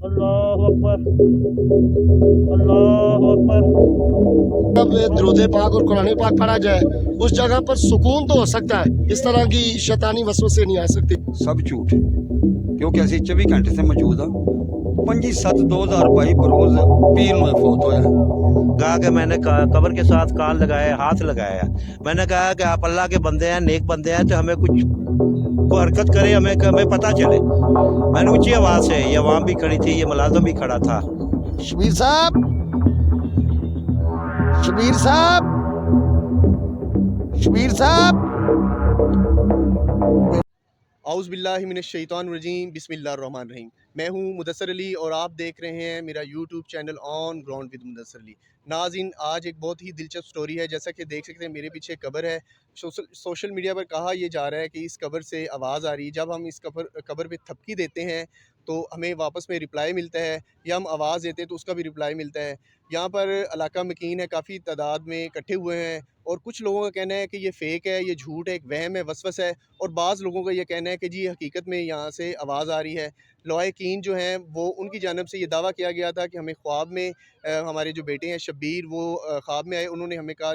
अल्लाह अकबर, अल्लाह अकबर। जब दरूद पाक और कुरान पाक पढ़ा जाए उस जगह पर सुकून तो हो सकता है, इस तरह की शैतानी वसवसे नहीं आ सकती। सब झूठ है क्योंकि ਅਸੀਂ 24 ਘੰਟੇ ਸੇ ਮੌਜੂਦ ਹਾਂ 25/7/2022 बरोज पीर में फौत होया। कहा कि मैंने कब्र के साथ कान लगाया, हाथ लगाया। मैंने कहा कि आप अल्लाह के बंदे हैं, नेक बंदे हैं, तो हमें कोई हरकत करे, हमें पता चले। मैंने ऊंची आवाज़ से, ये अवाम भी खड़ी थी, ये मुलाजम भी खड़ा था। शबीर साहब, शबीर साहब, शबीर साहब। आउज़ बिल्लाहि मिनश शैतानिर रजीम, बिस्मिल्लाहिर रहमानिर रहीम। मैं हूं मुदस्सर अली और आप देख रहे हैं मेरा YouTube channel on ground with Mudassar Ali. नाज़रीन, आज एक बहुत ही दिलचस्प स्टोरी है। जैसा कि देख सकते हैं मेरे पीछे कब्र है। सोशल मीडिया पर कहा यह जा रहा है कि इस कब्र से आवाज़ आ रही है। जब हम इस कब्र पे थपकी देते हैं तो हमें वापस में रिप्लाई मिलता है, या हम आवाज़ देते हैं तो उसका भी रिप्लाई मिलता है। यहाँ पर इलाका मकीन है, काफ़ी तादाद में इकट्ठे हुए हैं, और कुछ लोगों का कहना है कि ये फ़ेक है, ये झूठ है, एक वहम है, वसवस है, और बाज़ लोगों का ये कहना है कि जी हकीकत में यहाँ से आवाज़ आ रही है। लवाहिकीन जो हैं वो उनकी जानिब से ये दावा किया गया था कि हमें ख्वाब में हमारे जो बेटे हैं शब्बीर, वो ख्वाब में आए, उन्होंने हमें कहा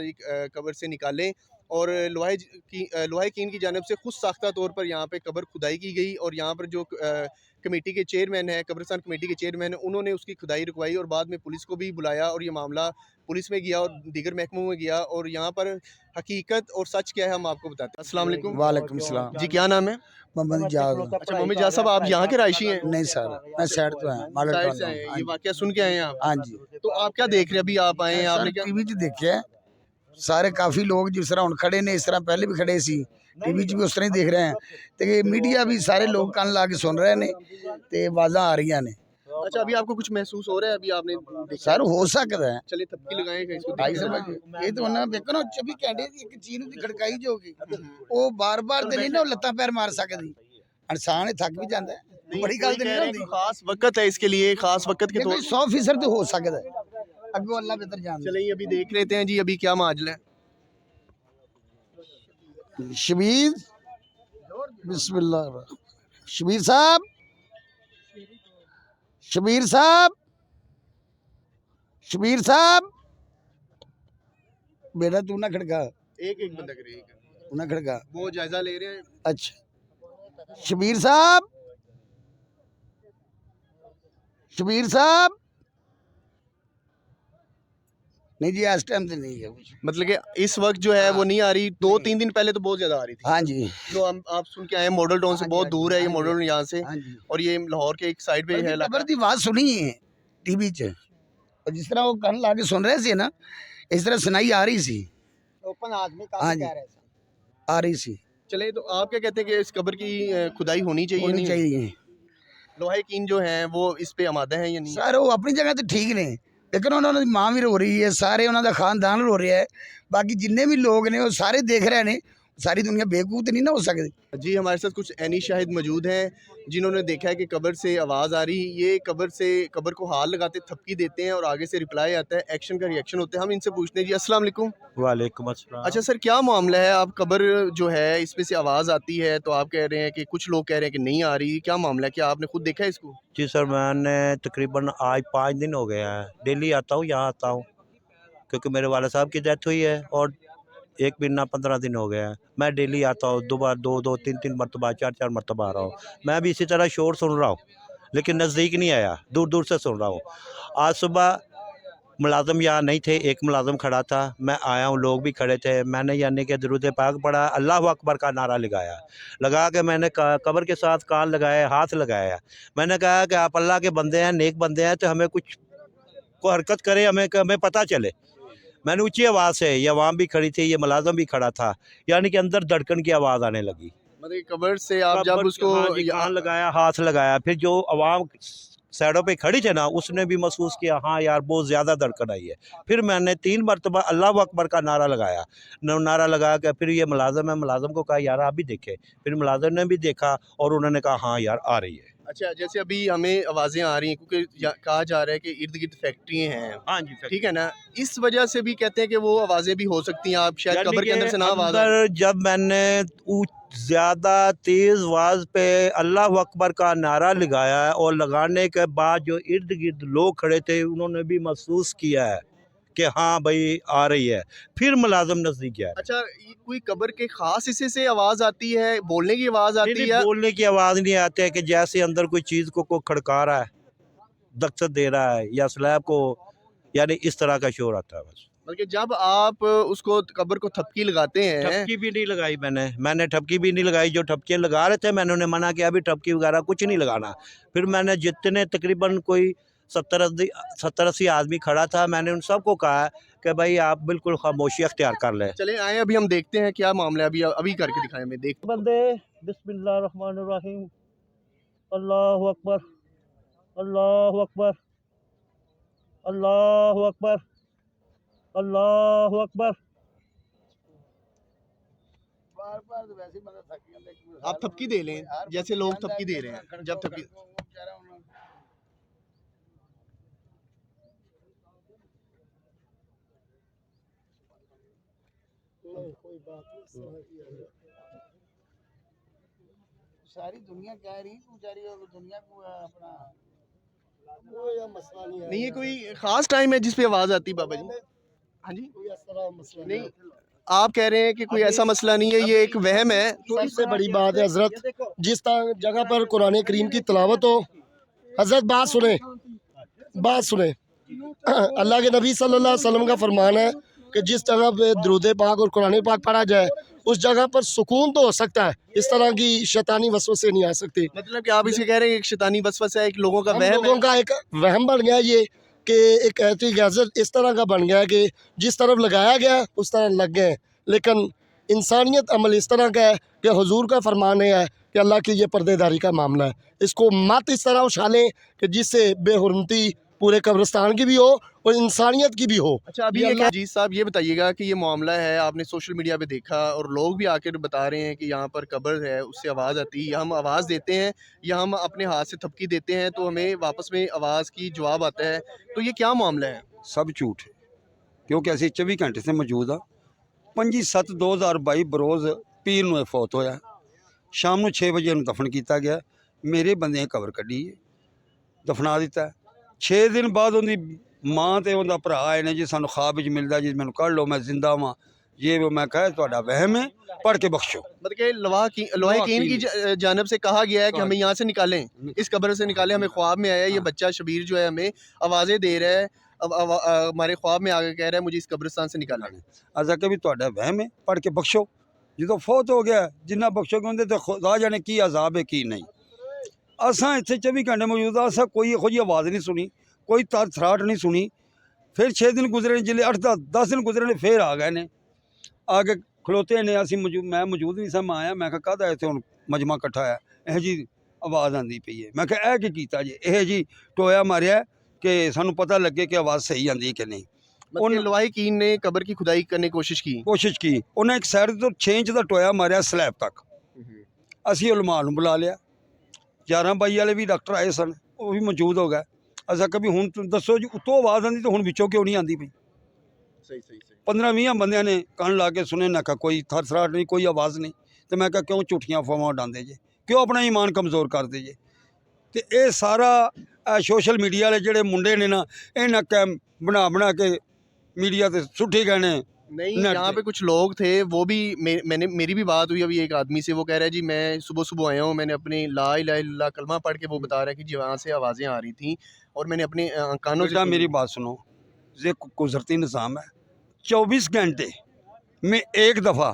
कब्र से निकालें, और लवाहिकीन की जानिब से खुद साख्ता तौर पर यहाँ पे कब्र खुदाई की गई, और यहाँ पर जो कमेटी के चेयरमैन हैं, कब्रिस्तान कमेटी के चेयरमैन हैं, उन्होंने उसकी खुदाई रुकवाई, और बाद में पुलिस को भी बुलाया, और ये मामला पुलिस में गया और दीगर महकमों में गया, और यहाँ पर हकीकत और सच क्या है हम आपको बताते हैं। अस्सलाम वालेकुम। वालेकुम सलाम। जी, क्या नाम है? मोहम्मद इजाज। अच्छा मोहम्मद जाज साहब, आप यहाँ के रहायशी हैं? नहीं सर, मैं साइड तो है, मालट साइड से वाला आए हैं, हूं। ये वाकया सुन के आए हैं आप? हाँ जी। तो आप क्या देख रहे हैं? अभी आप आए हैं, आपने क्या? टीवी च देखिया सारे काफी लोग जिस तरह हुण खड़े ने, इस तरह पहले भी खड़े सी, टीवी च भी उस तरह ही देख रहे हैं, ते मीडिया भी सारे लोग कान ला के सुन रहे ने, ते आवाज़ां आ रही ने। अच्छा, अभी आपको कुछ महसूस हो रहा है? अभी आपने देखा? सर हो सकता है। चलिए थपकी लगाएं इसको। ढाई सौ ये तो ना देखो ना 24 घंटे दी एक चीज दी खड़काई जोगी वो बार-बार ते नहीं ना लत्तां पैर मार सकदी। इंसान थक भी जाता है, बड़ी गल ते नहीं होंदी। खास वक्त है इसके लिए, खास वक्त के तौर। 100% तो हो सकता है, अगो अल्लाह बेहतर जानता चलिए अभी देख लेते हैं जी, अभी क्या माजला है। है। शबीर, बिस्मिल्लाह। शबीर साहब, शबीर साहब, शबीर साहब, बेटा तू ना खड़का, एक एक बंदा करे, तू ना खड़का। वो जायजा ले रहे हैं। अच्छा शबीर साहब, शबीर साहब। नहीं जी, इस टाइम से नहीं है कुछ। मतलब कि इस वक्त जो है वो नहीं आ रही। 2-3 दिन पहले तो बहुत ज्यादा आ रही थी। हाँ जी, जो हम आप सुन के आए मॉडल टाउन से बहुत दूर है ये मॉडल टाउन यहाँ से, हाँ जी। और ये लाहौर के एक साइड पे है। खबर दी आवाज सुनी है टीवी च, और जिस तरह वो कान ला के सुन रहे थे ना, इस तरह सुनाई आ रही सी। ओपन आदमी हाँ जी, आ रही सी। चले, तो आप क्या कहते हैं कि इस कब्र की खुदाई होनी चाहिए? होनी चाहिए। लोहाकीन जो हैं वो इस पे आमादा हैं या नहीं? सर वो अपनी जगह तो ठीक ने, लेकिन उन्होंने मां भी रो रही है, सारे उन्होंने खानदान रो रहा है, बाकी जिन्ने भी लोग ने वो सारे देख रहे हैं। सारी दुनिया बेवकूफ़ तो नहीं ना हो सकती। जी, हमारे साथ कुछ ऐनी शाहिद मौजूद हैं जिन्होंने देखा है कि कब्र से आवाज़ आ रही। ये कब्र को हाथ लगाते थपकी देते हैं और आगे से रिप्लाई आता है, एक्शन का रिएक्शन होता है। हम इनसे पूछते हैं जी, अस्सलाम वालेकुम। वालेकुम अस्सलाम। अच्छा सर, क्या मामला है? आप कब्र जो है इसमें से आवाज़ आती है, तो आप कह रहे हैं कि कुछ लोग कह रहे हैं कि नहीं आ रही, क्या मामला है? क्या आपने खुद देखा है इसको? जी सर, मैंने तकरीबन आज 5 दिन हो गए हैं, डेली आता हूँ, यहाँ आता हूँ, क्योंकि मेरे वाले साहब की डेथ हुई है, और एक महीना 15 दिन हो गया है। मैं डेली आता हूँ, 2 बार 2-2 3-3 मरतबा 4-4 मरतबा आ रहा हूँ। मैं भी इसी तरह शोर सुन रहा हूँ, लेकिन नज़दीक नहीं आया, दूर दूर से सुन रहा हूँ। आज सुबह मुलाजम यहाँ नहीं थे, एक मुलाजम खड़ा था, मैं आया हूँ, लोग भी खड़े थे। मैंने यानी कि दरूद पाक पढ़ा, अल्लाह अकबर का नारा लगा के मैंने कब्र के साथ कान लगाया, हाथ लगाया। मैंने कहा कि आप अल्लाह के बंदे हैं, नेक बंदे हैं, तो हमें कोई हरकत करे, हमें पता चले। मैंने ऊंची आवाज़ से, ये अवाम भी खड़ी थी, ये मुलाजम भी खड़ा था, यानी कि अंदर धड़कन की आवाज़ आने लगी। मतलब कब्र से आप जब उसको कान लगाया, हाथ लगाया, फिर जो अवाम साइडों पे खड़ी थे ना, उसने भी महसूस किया, हाँ यार बहुत ज़्यादा धड़कन आई है। फिर मैंने 3 मरतबा अल्लाह अकबर का नारा लगा के फिर ये मुलाजम है, मुलाजम को कहा यार आप भी देखे। फिर मुलाजम ने भी देखा और उन्होंने कहा हाँ यार आ रही है। अच्छा, जैसे अभी हमें आवाज़ें आ रही हैं क्योंकि कहा जा रहा है कि इर्द गिर्द फैक्ट्री हैं, हाँ जी ठीक है ना, इस वजह से भी कहते हैं कि वो आवाज़ें भी हो सकती हैं, आप शायद यानी कब्र के कि अंदर से ना आवाज़ आ रही। अंदर जब मैंने ज़्यादा तेज़ आवाज़ पे अल्लाह अकबर का नारा लगाया है और लगाने के बाद जो इर्द गिर्द लोग खड़े थे उन्होंने भी महसूस किया है कि हाँ भाई आ रही है, फिर मुलाजिम नज़दीक गया। अच्छा, ये कोई कब्र के खास हिस्से से आवाज़ आती है, बोलने की आवाज़ नहीं, आती नहीं, है? बोलने की आवाज़ नहीं आती है कि जैसे अंदर कोई चीज़ को कोई खड़का रहा है, दस्तक दे रहा है या स्लैब को, यानी इस तरह का शोर आता है बस। बल्कि जब आप उसको कब्र को थपकी लगाते हैं, ठपकी भी नहीं लगाई मैंने ठपकी भी नहीं लगाई। जो ठपकियाँ लगा रहे थे मैंने उन्हें मना किया अभी ठपकी वगैरह कुछ नहीं लगाना। फिर मैंने जितने तकरीबन कोई 70-80 आदमी खड़ा था, मैंने उन सबको कहा कि भाई आप बिल्कुल खामोशी अख्तियार कर लें। चले आए अभी हम देखते हैं क्या मामला है, अभी अभी करके दिखाएं, हमें देख। बंदे बिस्मिल्लाहिर्रहमानिर्रहीम, अल्लाहु अकबर, अल्लाहु अकबर, अल्लाहु अकबर, अल्लाहु अकबर। आप थपकी दे लें जैसे लोग थपकी दे रहे हैं, जब थपकी सारी दुनिया कह रही बेचारी दुनिया को अपना वो या मसला नहीं है। नहीं, ये कोई खास टाइम है जिस पे आवाज़ आती है बाबा जी? हाँ जी, कोई ऐसा मसला नहीं, आप कह रहे हैं कि कोई ऐसा मसला नहीं है, ये एक वहम है। सबसे बड़ी बात है हजरत, जिस जगह पर कुरान करीम की तिलावत हो, हजरत बात सुने अल्लाह के नबी सल्लल्लाहु अलैहि वसल्लम का फरमान है कि जिस जगह पे दरूद पाक और कुरान पाक पढ़ा जाए उस जगह पर सुकून तो हो सकता है, इस तरह की शैतानी वसवसे नहीं आ सकती। मतलब कि आप इसे कह रहे हैं कि एक शैतानी वसवसा है, एक लोगों का हम वहम लोगों है। का एक वहम बन गया ये कि एक ऐसी गैजेट इस तरह का बन गया कि जिस तरफ लगाया गया उस तरह लग गए, लेकिन इंसानियत अमल इस तरह का है कि हुजूर का फरमान है कि अल्लाह की ये पर्देदारी का मामला है, इसको मत इस तरह उछालें कि जिससे बेहुरमती पूरे कब्रिस्तान की भी हो और इंसानियत की भी हो। अच्छा, अभी ये ये अल्लाह- जी साहब ये बताइएगा कि ये मामला है, आपने सोशल मीडिया पे देखा और लोग भी आकर बता रहे हैं कि यहाँ पर कब्र है, उससे आवाज़ आती है, या हम आवाज़ देते हैं या हम अपने हाथ से थपकी देते हैं तो हमें वापस में आवाज़ की जवाब आता है, तो ये क्या मामला है? सब झूठ है क्योंकि ਅਸੀਂ 24 ਘੰਟੇ ਸੇ ਮੌਜੂਦ ਆ। 5/7/2022 ਬਰੋਜ਼ ਪੀਰ ਨੂੰ ਇਹ ਫੌਤ ਹੋਇਆ। ਸ਼ਾਮ ਨੂੰ 6 ਵਜੇ ਨੂੰ ਦਫਨ ਕੀਤਾ ਗਿਆ। ਮੇਰੇ ਬੰਦਿਆਂ ਕਬਰ ਕੱਢੀ ਹੈ, ਦਫਨਾ ਦਿੱਤਾ। 6 ਦਿਨ ਬਾਅਦ ਉਹਦੀ ਮਾਂ ਤੇ ਉਹਦਾ ਭਰਾ ਆਏ ਨੇ ਜੀ ਸਾਨੂੰ ਖਾਬ ਵਿੱਚ ਮਿਲਦਾ ਜੀ ਮੈਨੂੰ ਕੱਢ ਲਓ ਮੈਂ ਜ਼ਿੰਦਾ ਵਾਂ ये वो। मैं कहा ਤੁਹਾਡਾ ਵਹਿਮ है, पढ़ के बख्शो। मतलब कि लवाहीकीन की जानब से कहा गया है कि हमें यहाँ से निकालें, इस कब्र से निकालें। हमें ख्वाब में आया ये बच्चा शबीर जो है हमें आवाज़ें दे रहा है, हमारे ख्वाब में आगे कह रहा है मुझे इस कब्रिस्तान से निकालना है। असा कि भी ਤੁਹਾਡਾ ਵਹਿਮ है, पढ़ के बख्शो। ਜਦੋਂ ਫੌਤ ਹੋ ਗਿਆ ਜਿੰਨਾ ਬਖਸ਼ੋਗੇ ਉਹਦੇ ਤੇ ਖੁਦਾ ਜਾਣੇ ਕੀ ਅਜ਼ਾਬ ਹੈ ਕੀ ਨਹੀਂ। ਅਸਾਂ ਇੱਥੇ 24 ਘੰਟੇ ਮੌਜੂਦ ਆ, ਅਸਾਂ ਕੋਈ ਇਹੋ ਜਿਹੀ ਆਵਾਜ਼ ਨਹੀਂ ਸੁਣੀ, ਕੋਈ ਥਰਾਟ ਨਹੀਂ ਸੁਣੀ। ਫਿਰ 6 ਦਿਨ ਗੁਜ਼ਰੇ, ਜਿਲੇ 8-10 ਦਿਨ ਗੁਜ਼ਰੇ ਨੇ, ਫਿਰ ਆ ਗਏ ਨੇ, ਆ ਕੇ ਖਲੋਤੇ ਨੇ। ਅਸੀਂ ਮੈਂ ਮੌਜੂਦ ਨਹੀਂ ਸਾਂ, ਮੈਂ ਆਇਆ, ਮੈਂ ਕਿਹਾ ਕਾਹਦਾ ਇੱਥੇ ਹੁਣ ਮਜਮਾ ਇਕੱਠਾ ਹੋਇਆ, ਇਹੋ ਜਿਹੀ ਆਵਾਜ਼ ਆਉਂਦੀ ਪਈ ਹੈ। ਮੈਂ ਕਿਹਾ ਇਹ ਕੀ ਕੀਤਾ ਜੀ, ਇਹੋ ਜਿਹੀ ਟੋਇਆ ਮਾਰਿਆ ਕਿ ਸਾਨੂੰ ਪਤਾ ਲੱਗੇ ਕਿ ਆਵਾਜ਼ ਸਹੀ ਆਉਂਦੀ ਕਿ ਨਹੀਂ। मतलब लवाहीकीन ने कब्र की खुदाई करने की कोशिश की। ਕੋਸ਼ਿਸ਼ ਕੀ, ਉਹਨੇ ਇੱਕ ਸਾਈਡ ਤੋਂ 6 ਇੰਚ ਦਾ ਟੋਇਆ ਮਾਰਿਆ ਸਲੈਬ ਤੱਕ। ਅਸੀਂ ਉਲਮਾ ਨੂੰ ਬੁਲਾ ਲਿਆ, 11-22 ਵਾਲੇ ਵੀ ਡਾਕਟਰ ਆਏ ਸਨ, ਉਹ ਵੀ ਮੌਜੂਦ ਹੋ ਗਏ। ਅਸਾਂ ਕਿ ਵੀ ਹੁਣ ਤੁਸੀਂ ਦੱਸੋ ਜੀ, ਉੱਤੋਂ ਆਵਾਜ਼ ਆਉਂਦੀ ਤਾਂ ਹੁਣ ਵਿੱਚੋਂ ਕਿਉਂ ਨਹੀਂ ਆਉਂਦੀ ਪਈ। सही 15-20 ਬੰਦਿਆਂ ਨੇ ਕੰਨ ਲਾ ਕੇ ਸੁਣੇ, ਨਾ ਕਿਹਾ ਕੋਈ ਥਰਥਰਾਟ ਨਹੀਂ, ਕੋਈ ਆਵਾਜ਼ ਨਹੀਂ। ਤੇ ਮੈਂ ਕਿਹਾ ਕਿਉਂ ਝੂਠੀਆਂ ਅਫਵਾਹਾਂ ਉਡਾਉਂਦੇ ਜੇ, ਕਿਉਂ ਆਪਣਾ ਈਮਾਨ ਕਮਜ਼ੋਰ ਕਰਦੇ ਜੇ। ਤੇ ਇਹ ਸਾਰਾ ਸੋਸ਼ਲ ਮੀਡੀਆ ਵਾਲੇ ਜਿਹੜੇ ਮੁੰਡੇ ਨੇ ਨਾ, ਇਹਨਾਂ ਕੈਮ ਬਣਾ ਕੇ मीडिया से सुट्ठी गए ने। नहीं, यहाँ पे कुछ लोग थे, वो भी मेरी भी बात हुई अभी एक आदमी से, वो कह रहा है जी मैं सुबह आया हूँ, मैंने अपनी ला इलाहा इल्लल्लाह कलमा पढ़ के, वो बता रहा है कि जी वहाँ से आवाज़ें आ रही थी और मैंने अपने कानों से। मेरी बात सुनो, ये गुजरती निज़ाम है, 24 घंटे में एक दफ़ा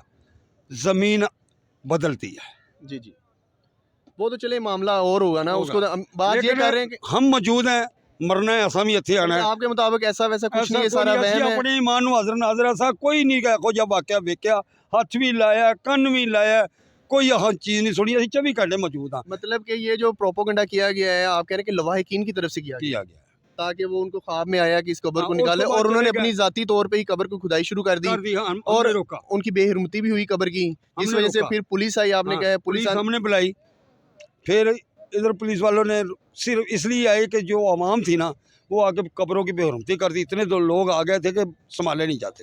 ज़मीन बदलती है। जी जी, वो तो चले मामला और होगा ना, उसको बात ये कर रहे हैं कि हम मौजूद हैं, मरना है, असा भी इत्थे आना है। आपके मुताबिक ऐसा वैसा कुछ नहीं है, सारा वहम है। अपने ईमान नूं हाज़र नाज़र असा कोई नहीं गया, कोई जब वाक़या वेख्या, हथ भी लाया, कन्न भी लाया, कोई यह चीज़ नहीं सुनी। असीं 24 घंटे मौजूद हाँ। मतलब कि ये जो प्रोपोगंडा किया गया है, आप कह रहे हैं कि लवाहीकीन की तरफ से किया गया ताकि वो उनको ख्वाब में आया कि इस कब्र को निकाले, और उन्होंने अपनी ज़ाती तौर पे ही कब्र को खुदाई शुरू कर दी और उनकी बेहरमती भी हुई कब्र की, इस वजह से फिर पुलिस आई। आपने कहा पुलिस हमने बुलाई, फिर इधर पुलिस वालों ने सिर्फ इसलिए आए कि जो आवाम थी ना वो आके कब्रों की बेहरमती कर दी, इतने लोग आ गए थे कि संभाले नहीं जाते।